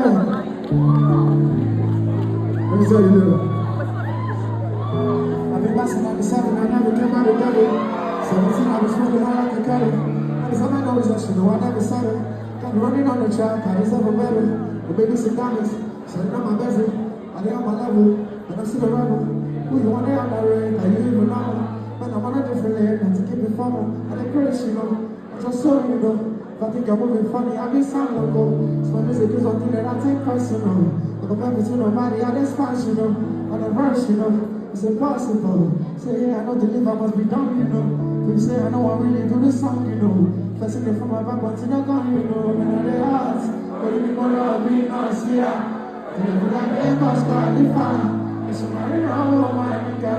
Let me tell you this. I've been busting on the 7, I never came out of the devil. 17, I was smoking hard like a kettle. And the time I know is that you know I never settle. Got me running on the track, I deserve a medal. The baby some diamonds, setting up my bezel. I lay on my level, and I'm still a rebel. Who you want to have that ring? Are you even know? But I'm on a different lane, and to keep it formal. I like Chris, you know. I just saw you know. If I think I'm moving funny, I be sound local. So my music is something that I take personal. I compare me to nobody, I despise, you know. On the verse, you know. It's impossible. Say, yeah, I know the live, I must be done, you know. People say, I know I really do this song, you know. Flexing it from my back, but in a gun, you know. Man, I lay heart. But you need more love, be nice, yeah. And if you got the must God, if I. It's a marine, oh my nigga.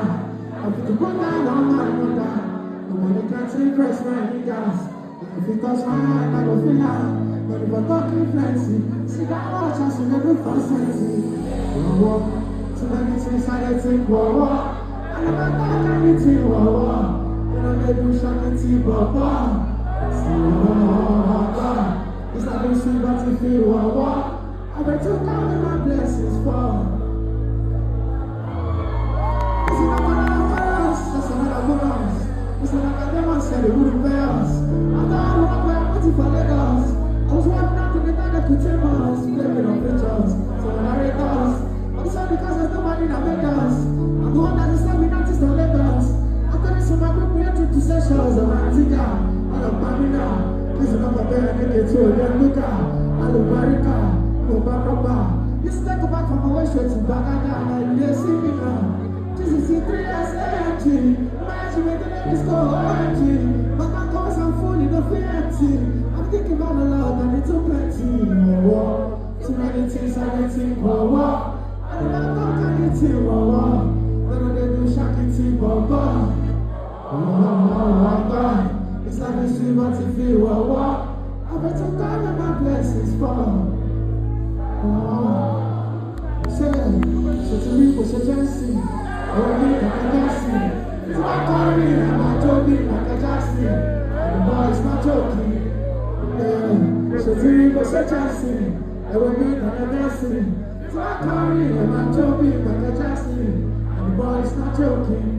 I put the good down on my nigga. The one that can't take Christ, my niggas. If you touch my hand, I go feel out. But if I talk in plenty, see that watch, I see never fast fancy. Too many things I don't think, whoa. I never thought anything, whoa. Then I made you shine and see, whoa. See, whoa. It's not been sweet, but you feel, whoa. I bet you count when my blessings fall. It's not gonna us, that's another bonus. It's not like I never said it wouldn't pay us. I thought I would have been waiting for Lagos. I was walking out to the time that could take us. Living on pictures, so when I rate us. But it's all because there's nobody that made us. I'm the one that is serving artists on Lagos. After this, so my group we entered to sessions. I'm Antica, I love Mamina. This is not my bed, I make it to a young looker. I love Barika, no Baraba. This is like a back from my way straight to Bagada. You didn't see me now. This is C3 SAMG. Imagine making this go OMG. My man comes and full in the empty. I'm thinking about the love and it's too plenty. Whoa, too many things I don't think. Whoa, I don't know anything. Whoa, then they do shocking tea. Whoa, it's like a stream of TV. Whoa, I bet you God when my blessings fall. Say, to me, what's your Jesse? Oh, me, like a Jesse. It's my Corey, and my Toby, like a Jesse. And the boys, my Toby. Yeah, so to me, what's your Jesse? Oh, me, like a Jesse. It's my Corey, and my Toby, like a Jesse. And the boys, not joking.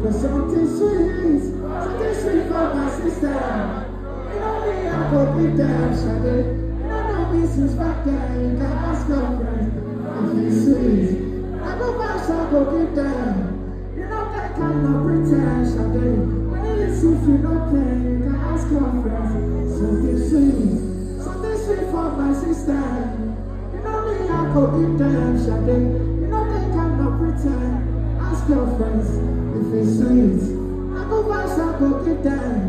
There's something sweet for my sister. You know me, I go big damn shaggy. You don't know me since back then. You can ask your friend. I feel sweet. I go back, I go give them. You know that kind of pretension. When you listen, if you don't play, you can ask your friends. Something sweet for my sister. You know me, I go give them shaggy. You know that kind of pretend. Ask your friends if it's sweet. I go back, I go give them.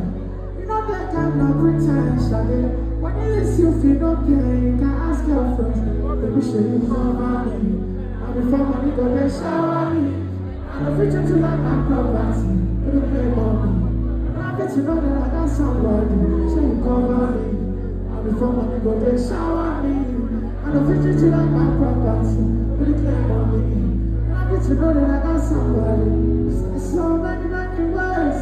You know that kind of pretension. When you listen, if you don't play, you can ask your friends. Baby, show you more money. And before money go, they shower me. And I'm reaching to like my property. You don't play money. And I bet you know that I got somebody. So you cover me. And before money go, they shower me. And I'm reaching to like my property. You don't play money. And I bet you know that I got somebody. So many words.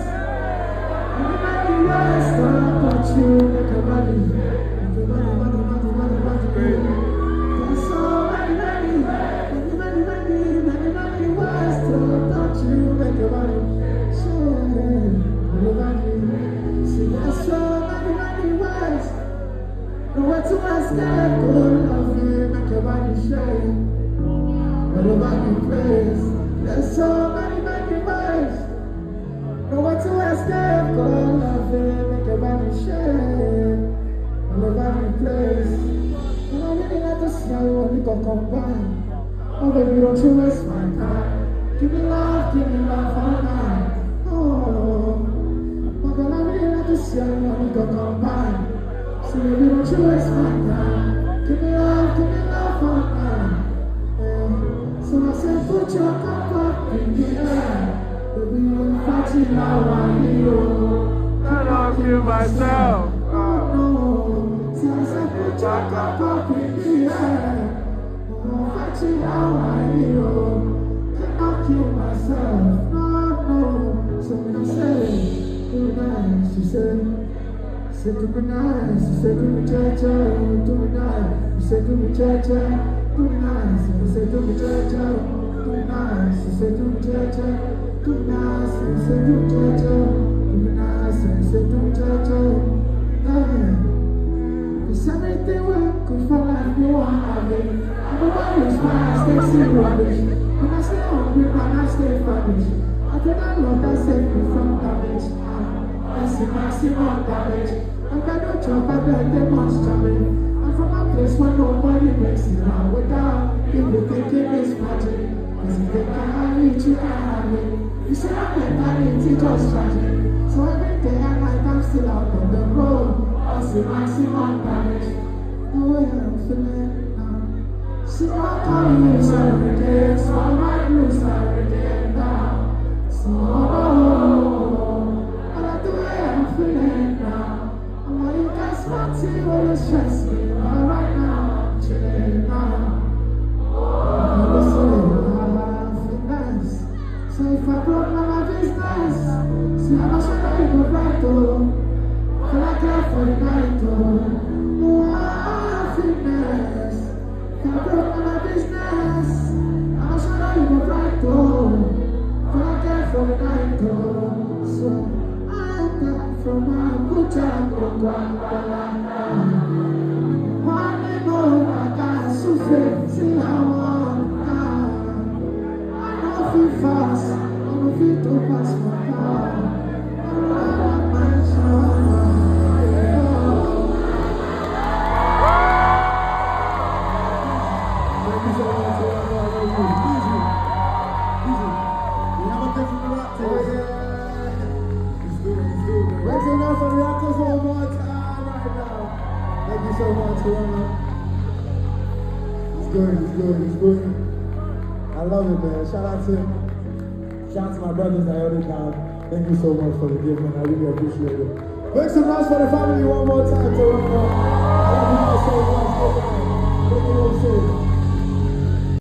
Many words. Don't about you, make a money. There's so many words to touch you, make your body shine. See, there's so many words. Nowhere to escape, good love you, make your body shine. Whatever you praise, there's so many words. Nowhere to escape, good love you, make your body shine. Whatever you praise, and I really like to see how you only can combine. Oh baby, don't you waste my time. Give me love all night. Oh, my girl, I really like to see how you only can combine. So baby, don't you waste my time. Give me love all night. Yeah. So I said, put your cup up in the air. Baby, you're fighting now, I need you. I don't feel myself. No, so I said, put your cup up in the air. How I you cannot kill myself. No. So when I say, too nice, she said, to be nice, she said, to be nice, say do me cha-cha, too nice. He say do me cha-cha, too nice. He say do me cha-cha, too nice. He say do me cha-cha, too nice. He say do me cha-cha, Cause everything will come for life, you won't have it. Nobody is mine, I stay still rubbish. When I stay hungry, man, I stay famished. I feel that love that saved me from damage. That's the maximum damage. Like I don't chop, I bet they must chop it. I'm from a place where nobody makes it out without people thinking it's magic. Cause if they can't reach you, can't have it. You say I'm mentality just tragic. So every day and night I'm still out on the road. That's the maximum damage. The way I'm feeling now. See my colors every day, so I might lose every day now. So I like the way I'm feeling now. I want you guys not to really stress me. But right now, I'm chilling now. So if I broke my life is nice. See how much I know you go right though. Feel like I for the night though. Oh, happiness. If I broke my life is nice. How much I know you go right though. Feel like I for the night though. So I got from my good time to one day more I got so faith. See how fast, I'm a bit too fast for now. I want my child. Thank you so much for that. Easy. We have a gift from the Raptors. Let's do it. Make some noise for the Raptors one more time right now. Thank you so much for that. It's good. I love it, man. Shout out to my brothers that held it down. Thank you so much for the gift, man. I really appreciate it. Make some noise for the family one more time.